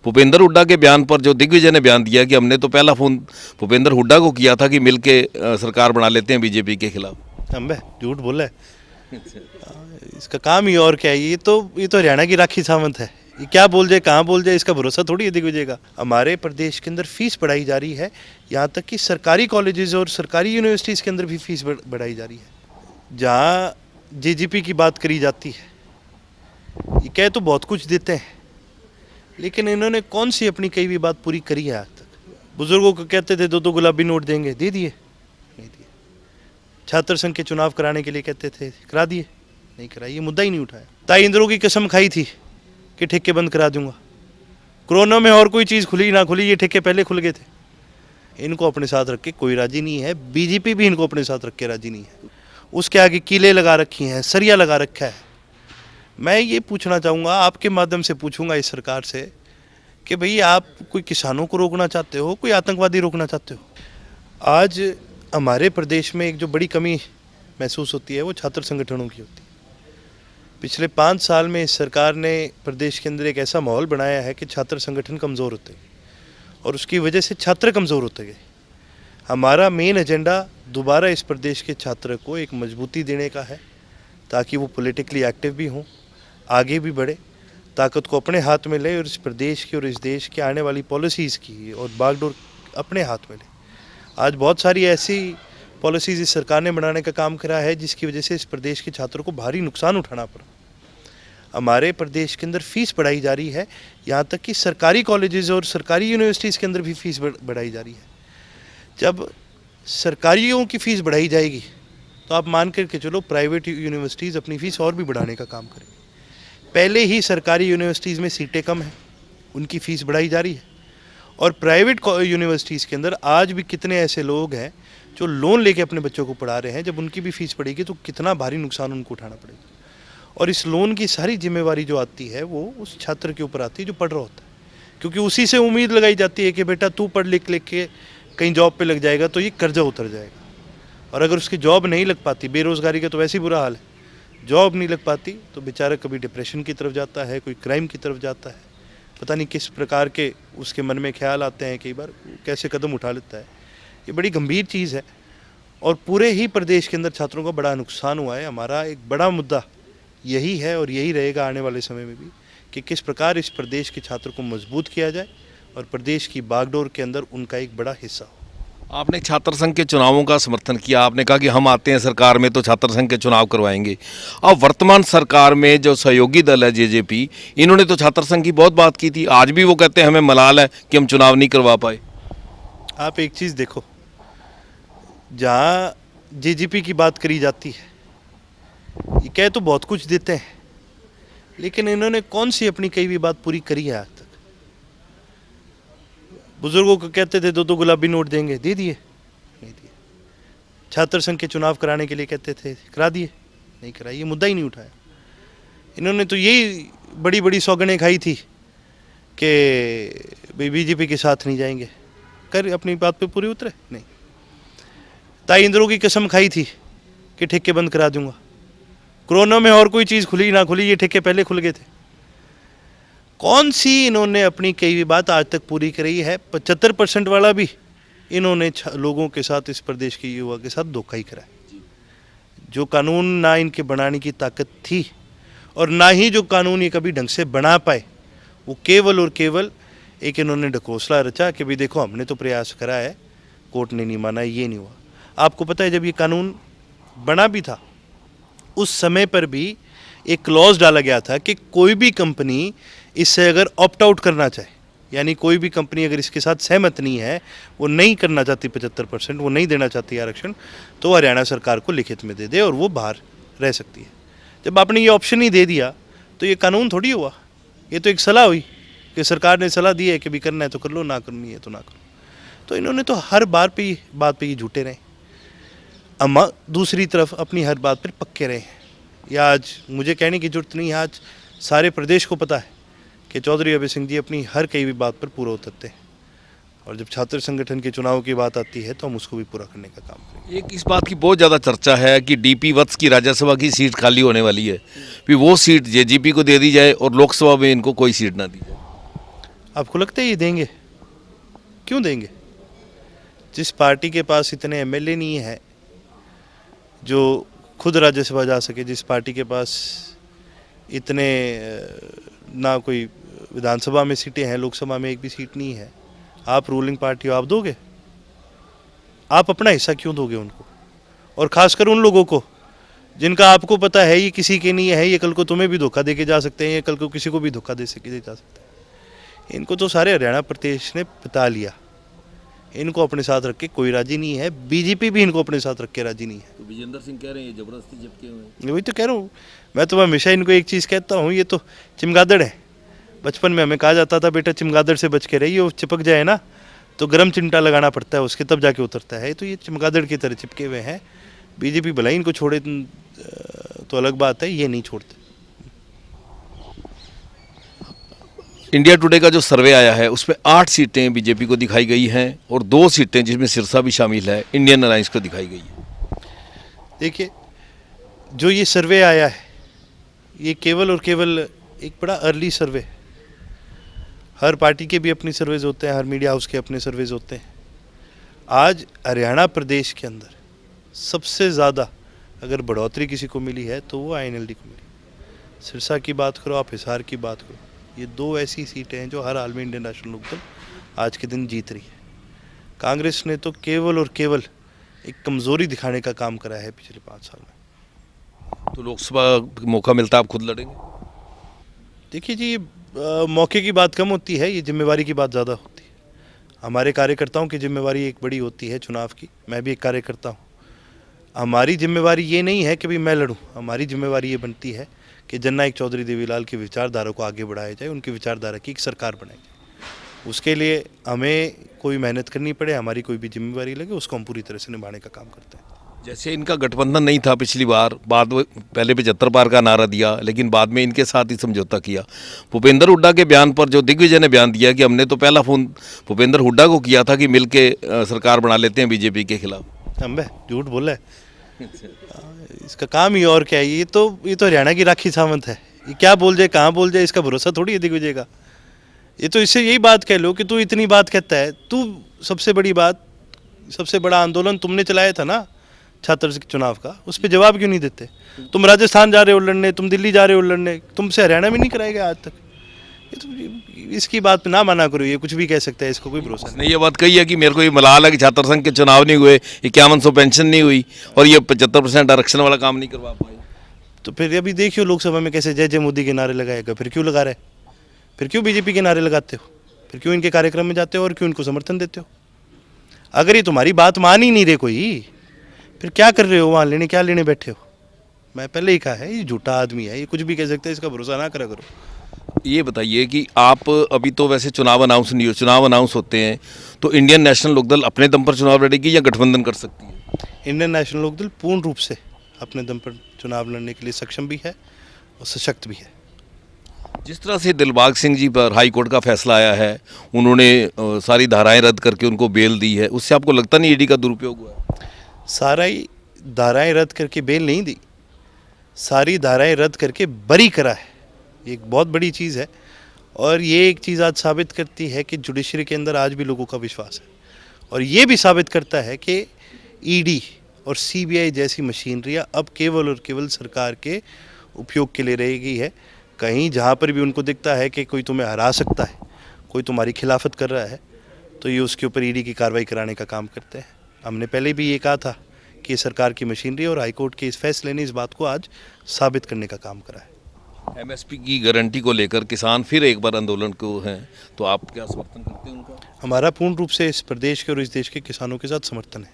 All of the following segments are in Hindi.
भूपेंद्र हुड्डा के बयान पर जो दिग्विजय ने बयान दिया कि हमने तो पहला फ़ोन भूपेंद्र हुड्डा को किया था कि मिलके सरकार बना लेते हैं बीजेपी के खिलाफ। अम्बे झूठ बोला है। इसका काम ही और क्या है। ये तो हरियाणा की राखी सावंत है। ये क्या बोल जाए कहाँ बोल जाए इसका भरोसा थोड़ी है दिग्विजय का। हमारे प्रदेश के अंदर फीस बढ़ाई जा रही है, यहाँ तक कि सरकारी कॉलेजेस और सरकारी यूनिवर्सिटीज़ के अंदर भी फीस बढ़ाई जा रही है। जहाँ जेजीपी की बात करी जाती है, ये कह तो बहुत कुछ देते हैं, लेकिन इन्होंने कौन सी अपनी कही हुई बात पूरी करी है आज तक। बुजुर्गों को कहते थे 2-2 गुलाबी नोट देंगे, दे दिए? नहीं दिए। छात्र संघ के चुनाव कराने के लिए कहते थे, करा दिए? नहीं कराई। ये मुद्दा ही नहीं उठाया। ताई इंद्रों की कसम खाई थी कि ठेके बंद करा दूंगा। कोरोना में और कोई चीज़ खुली ना खुली, ये ठेके पहले खुल गए थे। इनको अपने साथ रख के कोई राजी नहीं है, बीजेपी भी इनको अपने साथ रख के राजी नहीं है। उसके आगे कीले लगा रखी हैं, सरिया लगा रखा है। मैं ये पूछना चाहूँगा, आपके माध्यम से पूछूंगा इस सरकार से कि भाई आप कोई किसानों को रोकना चाहते हो, कोई आतंकवादी रोकना चाहते हो? आज हमारे प्रदेश में एक जो बड़ी कमी महसूस होती है वो छात्र संगठनों की होती है। पिछले 5 साल में इस सरकार ने प्रदेश के अंदर एक ऐसा माहौल बनाया है कि छात्र संगठन कमज़ोर होते गए और उसकी वजह से छात्र कमज़ोर होते गए। हमारा मेन एजेंडा दोबारा इस प्रदेश के छात्र को एक मजबूती देने का है, ताकि वो पॉलिटिकली एक्टिव भी हों, आगे भी बढ़े, ताकत को अपने हाथ में ले और इस प्रदेश की और इस देश की आने वाली पॉलिसीज़ की और बागडोर अपने हाथ में ले। आज बहुत सारी ऐसी पॉलिसीज़ इस सरकार ने बनाने का काम करा है जिसकी वजह से इस प्रदेश के छात्रों को भारी नुकसान उठाना पड़ा। हमारे प्रदेश के अंदर फीस बढ़ाई जा रही है, यहाँ तक कि सरकारी कॉलेजेस और सरकारी यूनिवर्सिटीज़ के अंदर भी फीस बढ़ाई जा रही है। जब सरकारियों की फ़ीस बढ़ाई जाएगी तो आप मान करके चलो प्राइवेट यूनिवर्सिटीज़ अपनी फ़ीस और भी बढ़ाने का काम करेंगी। पहले ही सरकारी यूनिवर्सिटीज़ में सीटें कम हैं, उनकी फ़ीस बढ़ाई जा रही है। और प्राइवेट यूनिवर्सिटीज़ के अंदर आज भी कितने ऐसे लोग हैं जो लोन लेके अपने बच्चों को पढ़ा रहे हैं। जब उनकी भी फ़ीस बढ़ेगी तो कितना भारी नुकसान उनको उठाना पड़ेगा। और इस लोन की सारी जिम्मेवारी जो आती है वो उस छात्र के ऊपर आती है जो पढ़ रहा होता है, क्योंकि उसी से उम्मीद लगाई जाती है कि बेटा तू पढ़ लिख के कहीं जॉब पे लग जाएगा तो ये कर्जा उतर जाएगा। और अगर उसकी जॉब नहीं लग पाती, बेरोज़गारी का तो वैसे ही बुरा हाल है, जॉब नहीं लग पाती तो बेचारा कभी डिप्रेशन की तरफ जाता है, कोई क्राइम की तरफ जाता है। पता नहीं किस प्रकार के उसके मन में ख्याल आते हैं, कई बार कैसे कदम उठा लेता है। ये बड़ी गंभीर चीज़ है और पूरे ही प्रदेश के अंदर छात्रों का बड़ा नुकसान हुआ है। हमारा एक बड़ा मुद्दा यही है और यही रहेगा आने वाले समय में भी कि किस प्रकार इस प्रदेश के छात्रों को मजबूत किया जाए और प्रदेश की बागडोर के अंदर उनका एक बड़ा हिस्सा हो। आपने छात्र संघ के चुनावों का समर्थन किया, आपने कहा कि हम आते हैं सरकार में तो छात्र संघ के चुनाव करवाएंगे। अब वर्तमान सरकार में जो सहयोगी दल है जेजेपी, इन्होंने तो छात्र संघ की बहुत बात की थी, आज भी वो कहते हैं हमें मलाल है कि हम चुनाव नहीं करवा पाए। आप एक चीज़ देखो, जहाँ जेजीपी की बात करी जाती है, ये कह तो बहुत कुछ देते हैं, लेकिन इन्होंने कौन सी अपनी कही हुई बात पूरी करी है आज तक। बुजुर्गों को कहते थे 2-2 गुलाबी नोट देंगे, दे दिए? नहीं दिए। छात्र संघ के चुनाव कराने के लिए कहते थे, करा दिए? नहीं कराई। ये मुद्दा ही नहीं उठाया। इन्होंने तो यही बड़ी बड़ी सौगंधें खाई थी कि भाई बीजेपी के साथ नहीं जाएंगे, कर अपनी बात पे पूरी उतरे? नहीं। ताई इंद्रों की कसम खाई थी कि ठेके बंद करा दूंगा। कोरोना में और कोई चीज़ खुली ना खुली, ये ठेके पहले खुल गए थे। कौन सी इन्होंने अपनी कही हुई बात आज तक पूरी करी है? 75% वाला भी इन्होंने लोगों के साथ, इस प्रदेश के युवा के साथ धोखा ही करा है। जो कानून ना इनके बनाने की ताकत थी और ना ही जो कानून ये कभी ढंग से बना पाए, वो केवल और केवल एक इन्होंने ढकोसला रचा कि भाई देखो हमने तो प्रयास करा है, कोर्ट ने नहीं माना, ये नहीं हुआ। आपको पता है जब ये कानून बना भी था उस समय पर भी एक क्लॉज डाला गया था कि कोई भी कंपनी इससे अगर ऑप्ट आउट करना चाहे, यानी कोई भी कंपनी अगर इसके साथ सहमत नहीं है, वो नहीं करना चाहती 75%, वो नहीं देना चाहती आरक्षण, तो हरियाणा सरकार को लिखित में दे दे और वो बाहर रह सकती है। जब आपने ये ऑप्शन ही दे दिया तो ये कानून थोड़ी हुआ, ये तो एक सलाह हुई कि सरकार ने सलाह दी है कि भी करना है तो कर लो, ना करनी है तो ना करो। तो इन्होंने तो हर बात पे ये झूठे रहे, अम्मा दूसरी तरफ अपनी हर बात पर पक्के रहे हैं। या आज मुझे कहने की जरूरत नहीं है, आज सारे प्रदेश को पता है कि चौधरी अभय सिंह जी अपनी हर कई भी बात पर पूरा उतरते हैं और जब छात्र संगठन के चुनाव की बात आती है तो हम उसको भी पूरा करने का काम करेंगे। एक इस बात की बहुत ज़्यादा चर्चा है कि डीपी वत्स की राज्यसभा की सीट खाली होने वाली है, फिर वो सीट जेजीपी को दे दी जाए और लोकसभा में इनको कोई सीट ना दी जाए। आपको लगता है ये देंगे? क्यों देंगे? जिस पार्टी के पास इतने एमएलए नहीं है जो खुद राज्यसभा जा सके, जिस पार्टी के पास इतने ना कोई विधानसभा में सीटें हैं, लोकसभा में एक भी सीट नहीं है, आप रूलिंग पार्टी हो, आप दोगे? आप अपना हिस्सा क्यों दोगे उनको? और खासकर उन लोगों को जिनका आपको पता है ये किसी के नहीं है, ये कल को तुम्हें भी धोखा दे के जा सकते हैं, ये कल को किसी को भी धोखा दे जा सकते हैं। इनको तो सारे हरियाणा प्रदेश ने बता लिया, इनको अपने साथ रख के कोई राजी नहीं है, बीजेपी भी इनको अपने साथ रख के राजी नहीं है। तो विजेंद्र सिंह कह रहे हैं जबरदस्ती चिपके हुए हैं। वही तो कह रहा हूँ, मैं तो हमेशा इनको एक चीज़ कहता हूँ, ये तो चिमगादड़ है। बचपन में हमें कहा जाता था बेटा चिमगादड़ से बच के रहिए, वो चिपक जाए ना तो गर्म चिमटा लगाना पड़ता है उसके, तब जाके उतरता है। तो ये चिमगादड़ की तरह चिपके हुए हैं। बीजेपी भला ही इनको छोड़े तो अलग बात है, ये नहीं छोड़ते। इंडिया टुडे का जो सर्वे आया है उसमें 8 सीटें बीजेपी को दिखाई गई हैं और 2 सीटें जिसमें सिरसा भी शामिल है इंडियन अलायंस को दिखाई गई है। देखिए, जो ये सर्वे आया है ये केवल और केवल एक बड़ा अर्ली सर्वे है। हर पार्टी के भी अपनी सर्वेज होते हैं, हर मीडिया हाउस के अपने सर्वेज होते हैं। आज हरियाणा प्रदेश के अंदर सबसे ज़्यादा अगर बढ़ोतरी किसी को मिली है तो वो आईएनएलडी को मिली। सिरसा की बात करो, आप हिसार की बात करो, ये 2 ऐसी सीटें हैं जो हर हाल में इंडियन नेशनल लोकदल आज के दिन जीत रही है। कांग्रेस ने तो केवल और केवल एक कमज़ोरी दिखाने का काम करा है पिछले 5 साल में। तो लोकसभा मौका मिलता आप खुद लड़ेंगे? देखिए जी, मौके की बात कम होती है, ये जिम्मेवारी की बात ज़्यादा होती है। हमारे कार्यकर्ताओं की जिम्मेवारी एक बड़ी होती है चुनाव की, मैं भी एक कार्यकर्ता हूँ। हमारी जिम्मेवारी ये नहीं है कि भाई मैं लड़ूँ, हमारी जिम्मेवारी ये बनती है कि जननायक चौधरी देवीलाल की विचारधारा को आगे बढ़ाया जाए, उनकी विचारधारा की एक सरकार बनाई जाए। उसके लिए हमें कोई मेहनत करनी पड़े, हमारी कोई भी जिम्मेवारी लगे, उसको हम पूरी तरह से निभाने का काम करते हैं। जैसे इनका गठबंधन नहीं था पिछली बार, पहले 75 पार का नारा दिया लेकिन बाद में इनके साथ ही समझौता किया। भूपेंद्र हुड्डा के बयान पर जो दिग्विजय ने बयान दिया कि हमने तो पहला फ़ोन भूपेंद्र हुड्डा को किया था कि मिल के सरकार बना लेते हैं बीजेपी के खिलाफ। हम झूठ बोला है, इसका काम ही और क्या है। ये तो हरियाणा की राखी सावंत है, ये क्या बोल जाए कहाँ बोल जाए इसका भरोसा थोड़ी है दिग्विजय का। ये तो इससे यही बात कह लो कि तू इतनी बात कहता है, तू सबसे बड़ा आंदोलन तुमने चलाया था ना छात्र चुनाव का, उस पर जवाब क्यों नहीं देते? तुम राजस्थान जा रहे हो लड़ने, तुम दिल्ली जा रहे हो लड़ने, तुमसे हरियाणा में नहीं कराया गया आज तक। ये तो इसकी बात पे ना माना करो, ये कुछ भी कह सकता है, इसको कोई भरोसा नहीं। उसने ये बात कही है कि मेरे को ये मलाल है कि छात्र संघ के चुनाव नहीं हुए, 5100 पेंशन नहीं हुई और ये 75% आरक्षण वाला काम नहीं करवा पाए। तो फिर अभी देखियो लोकसभा में कैसे जय जय मोदी के नारे लगाएगा। फिर क्यों लगा रहे? फिर क्यों बीजेपी के नारे लगाते हो? फिर क्यों इनके कार्यक्रम में जाते हो और क्यों इनको समर्थन देते हो? अगर ये तुम्हारी बात मान ही नहीं रहे कोई, फिर क्या कर रहे हो वहाँ, क्या लेने बैठे हो? मैं पहले ही कहा है, ये झूठा आदमी है, ये कुछ भी कह सकते हैं, इसका भरोसा ना करा करो। ये बताइए कि आप अभी तो वैसे चुनाव अनाउंस नहीं हो, चुनाव अनाउंस होते हैं तो इंडियन नेशनल लोकदल अपने दम पर चुनाव लड़ेगी या गठबंधन कर सकती है? इंडियन नेशनल लोकदल पूर्ण रूप से अपने दम पर चुनाव लड़ने के लिए सक्षम भी है और सशक्त भी है। जिस तरह से दिलबाग सिंह जी पर हाई कोर्ट का फैसला आया है, उन्होंने सारी धाराएं रद्द करके उनको बेल दी है, उससे आपको लगता नहीं ईडी का दुरुपयोग हुआ है? सारी धाराएं रद्द करके बेल नहीं दी, सारी धाराएं रद्द करके बरी करा है। ये एक बहुत बड़ी चीज़ है और ये एक चीज़ आज साबित करती है कि जुडिशरी के अंदर आज भी लोगों का विश्वास है। और ये भी साबित करता है कि ईडी और सीबीआई जैसी मशीनरियाँ अब केवल और केवल सरकार के उपयोग के लिए रह गई है। कहीं जहाँ पर भी उनको दिखता है कि कोई तुम्हें हरा सकता है, कोई तुम्हारी खिलाफत कर रहा है, तो ये उसके ऊपर ईडी की कार्रवाई कराने का काम करते हैं। हमने पहले भी ये कहा था कि सरकार की मशीनरी और हाईकोर्ट के इस फैसले ने इस बात को आज साबित करने का काम करा है। एमएसपी की गारंटी को लेकर किसान फिर एक बार आंदोलन को हैं, तो आप क्या समर्थन करते हैं उनका? हमारा पूर्ण रूप से इस प्रदेश के और इस देश के किसानों के साथ समर्थन है।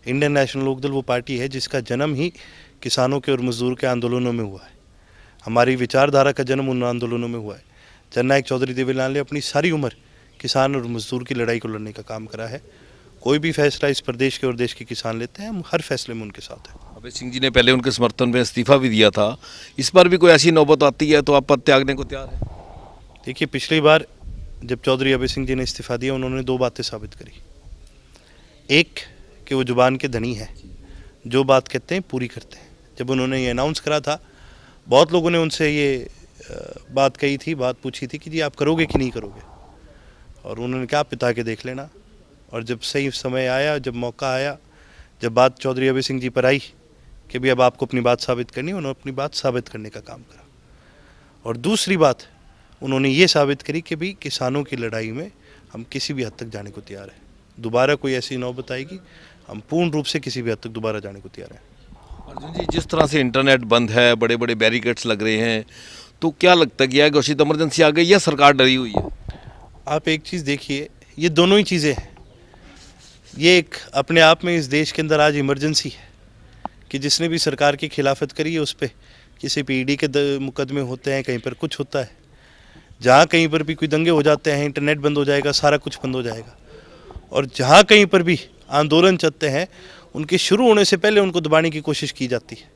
इंडियन नेशनल लोकदल वो पार्टी है जिसका जन्म ही किसानों के और मजदूर के आंदोलनों में हुआ है। हमारी विचारधारा का जन्म उन आंदोलनों में हुआ है। जननायक चौधरी देवीलाल ने अपनी सारी उम्र किसान और मजदूर की लड़ाई को लड़ने का काम करा है। कोई भी फैसला इस प्रदेश के और देश के किसान लेते हैं, हम हर फैसले में उनके साथ हैं। अभय सिंह जी ने पहले उनके समर्थन में इस्तीफा भी दिया था, इस बार भी कोई ऐसी नौबत आती है तो आप पद त्यागने को तैयार हैं? देखिए, पिछली बार जब चौधरी अभय सिंह जी ने इस्तीफा दिया, उन्होंने 2 बातें साबित करी। एक कि वो जुबान के धनी है, जो बात कहते हैं पूरी करते हैं। जब उन्होंने ये अनाउंस करा था, बहुत लोगों ने उनसे ये बात कही थी, बात पूछी थी कि जी आप करोगे कि नहीं करोगे। और उन्होंने कहा पिता के देख लेना। और जब सही समय आया, जब मौका आया, जब बात चौधरी अभय सिंह जी पर आई कि भी अब आपको अपनी बात साबित करनी, उन्होंने अपनी बात साबित करने का काम करा। और दूसरी बात उन्होंने ये साबित करी कि भी किसानों की लड़ाई में हम किसी भी हद तक जाने को तैयार हैं। दोबारा कोई ऐसी नौबत आएगी, हम पूर्ण रूप से किसी भी हद तक दोबारा जाने को तैयार हैं। अर्जुन जी, जिस तरह से इंटरनेट बंद है, बड़े बड़े बैरिकेड्स लग रहे हैं, तो क्या लगता है कि घोषित इमरजेंसी आ गई या सरकार डरी हुई है? आप एक चीज़ देखिए, ये दोनों ही चीज़ें हैं। ये एक अपने आप में इस देश के अंदर आज इमरजेंसी है कि जिसने भी सरकार की खिलाफत करी है उस पर किसी पे ईडी के मुकदमे होते हैं, कहीं पर कुछ होता है। जहाँ कहीं पर भी कोई दंगे हो जाते हैं, इंटरनेट बंद हो जाएगा, सारा कुछ बंद हो जाएगा। और जहाँ कहीं पर भी आंदोलन चलते हैं, उनके शुरू होने से पहले उनको दबाने की कोशिश की जाती है।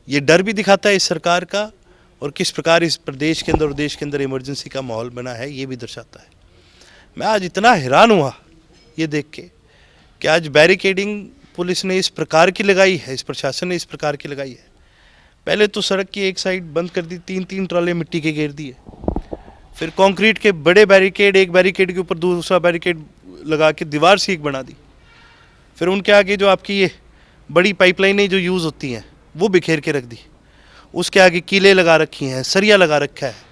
ये डर भी दिखाता है इस सरकार का, और किस प्रकार इस प्रदेश के अंदर और देश के अंदर इमरजेंसी का माहौल बना है, ये भी दर्शाता है। मैं आज इतना हैरान हुआ ये देख के कि आज बैरिकेडिंग पुलिस ने इस प्रकार की लगाई है, इस प्रशासन ने इस प्रकार की लगाई है। पहले तो सड़क की एक साइड बंद कर दी, 3-3 ट्राले मिट्टी के घेर दिए। फिर कंक्रीट के बड़े बैरिकेड, एक बैरिकेड के ऊपर दूसरा बैरिकेड लगा के दीवार सी एक बना दी। फिर उनके आगे जो आपकी ये बड़ी पाइपलाइनें जो यूज़ होती हैं वो बिखेर के रख दी। उसके आगे कीले लगा रखी हैं, सरिया लगा रखा है।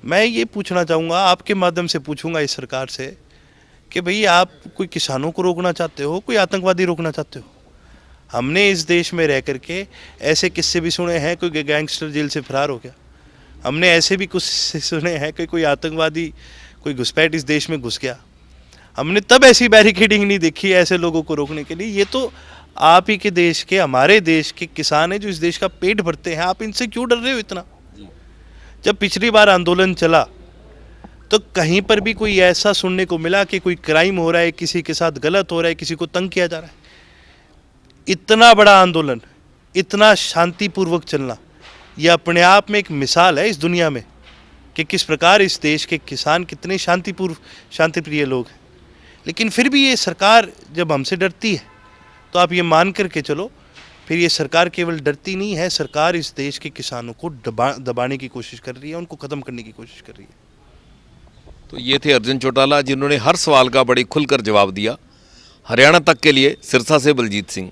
मैं ये पूछना चाहूँगा, आपके माध्यम से पूछूंगा इस सरकार से कि भाई आप कोई किसानों को रोकना चाहते हो, कोई आतंकवादी रोकना चाहते हो? हमने इस देश में रह करके ऐसे किस्से भी सुने हैं, कोई गैंगस्टर जेल से फरार हो गया। हमने ऐसे भी कुछ सुने हैं कि कोई आतंकवादी, कोई घुसपैठ इस देश में घुस गया। हमने तब ऐसी बैरिकेडिंग नहीं देखी ऐसे लोगों को रोकने के लिए। ये तो आप ही के देश के, हमारे देश के किसान हैं जो इस देश का पेट भरते हैं। आप इनसे क्यों डर रहे हो इतना? जब पिछली बार आंदोलन चला तो कहीं पर भी कोई ऐसा सुनने को मिला कि कोई क्राइम हो रहा है, किसी के साथ गलत हो रहा है, किसी को तंग किया जा रहा है? इतना बड़ा आंदोलन, इतना शांतिपूर्वक चलना, यह अपने आप में एक मिसाल है इस दुनिया में कि किस प्रकार इस देश के किसान कितने शांतिप्रिय लोग हैं। लेकिन फिर भी ये सरकार जब हमसे डरती है तो आप ये मान करके चलो, फिर ये सरकार केवल डरती नहीं है, सरकार इस देश के किसानों को दबाने की कोशिश कर रही है, उनको ख़त्म करने की कोशिश कर रही है। तो ये थे अर्जुन चौटाला, जिन्होंने हर सवाल का बड़े खुलकर जवाब दिया। हरियाणा तक के लिए सिरसा से बलजीत सिंह।